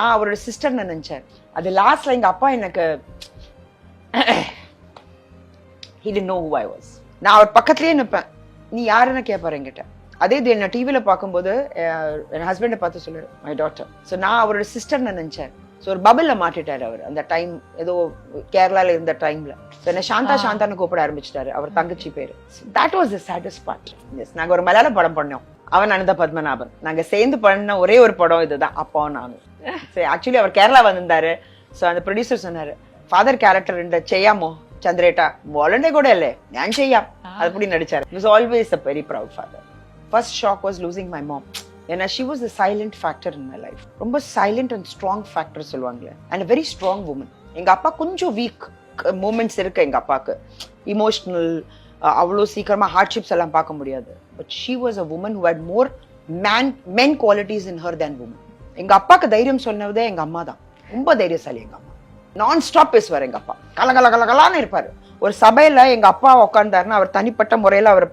நான் அவரோட சிஸ்டர்னு நினைச்சேன். அது லாஸ்ட்ல எங்க அப்பா எனக்கு he didn't know who I was. நான் அவர் பக்கத்துலயே நிப்பேன். நீ யாருன்னு கேட்பாரு என்கிட்ட. அதே இது என்ன டிவில பார்க்கும்போது என் ஹஸ்பண்டை பார்த்து சொல்லுவாரு மை டாட்டர். ஸோ நான் அவரோட சிஸ்டர்னு நினைச்சேன். ஸோ ஒரு பபிள்ல மாட்டிட்டாரு அவர் அந்த டைம், ஏதோ கேரளால இருந்த டைம்ல. ஸோ என்ன சாந்தா சாந்தான்னு கூப்பிட ஆரம்பிச்சிட்டாரு, அவர் தங்கச்சி பேரு. That was the saddest part. நாங்க ஒரு மலையாள படம் பண்ணோம், அவன் அனந்த பத்மநாபன். நாங்க சேர்ந்து பண்ண ஒரே ஒரு படம் இதுதான், அப்பாவும் நானும். ஆக்சுவலி அவர் கேரளா வந்திருந்தாரு. ஸோ அந்த ப்ரொடியூசர் சொன்னாரு, ஃபாதர் கேரக்டர் இந்த செய்யாமோ ചന്ദ്രേട്ടാ വോളണ്ടേ കൂടെ അല്ലേ ഞാൻ ചെയ്യാം അതുപടി നടിച്ചാரு. He was always a very proud father. First shock was losing my mom. And she was a silent factor in my life. ரொம்ப silent and strong factor சொல்லுவாங்களே, and a very strong woman. எங்க அப்பா கொஞ்சம் week moments இருக்கு எங்க அப்பாக்கு, emotional, அவ்வளோ சீக்கிரமா ஹார்ட்ஷிப்ஸ் எல்லாம் பார்க்க முடியாது. But she was a woman who had more men qualities in her than women. எங்க அப்பாக்கு தைரியம் சொன்னதே எங்க அம்மா தான். ரொம்ப தைரியசாலி எங்க அம்மா. நான் ஸ்டாப் பேசுவார் எங்க அப்பா, கலகலகலகலான்னு இருப்பாரு. ஒரு சபையில எங்க அப்பா உட்கார்ந்தாருன்னா அவர் தனிப்பட்ட முறையில அவரை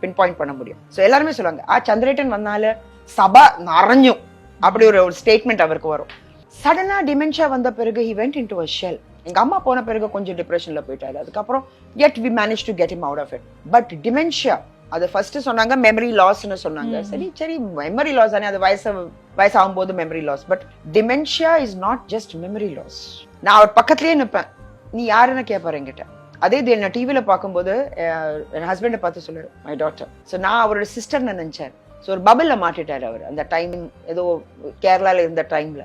பின் பாயிண்ட் பண்ண முடியும். ஸோ எல்லாருமே சொல்லுவாங்க, சந்திரேட்டன் வந்தால சபை நிறைஞ்சும், அப்படி ஒரு ஸ்டேட்மெண்ட் அவருக்கு வரும். சடனா டிமென்ஷியா வந்த பிறகு he went into a shell. எங்க அம்மா போன பிறகு கொஞ்சம் டிப்ரெஷன்ல போயிட்டாரு. அதுக்கப்புறம் yet we managed to get him out of it. But dementia, அது ஃபர்ஸ்ட் சொன்னாங்க மெமரி லாஸ்ன்னு சொன்னாங்க. சரி மெமரி லாஸ் தானே, அது வயசாகும் போது memory loss. But dementia is not just memory loss. நான் அவர் பக்கத்துலயே நிப்பேன். நீ யாருன்னு கேட்பாரு என்கிட்ட. அதே இது என்ன டிவில பார்க்கும்போது என் ஹஸ்பண்டை பார்த்து சொல்லுவாரு மை டாட்டர். ஸோ நான் அவரோட சிஸ்டர்னு நினைச்சேன். ஸோ ஒரு பபிள்ல மாட்டிட்டாரு அவர் அந்த டைம், ஏதோ கேரளால இருந்த டைம்ல.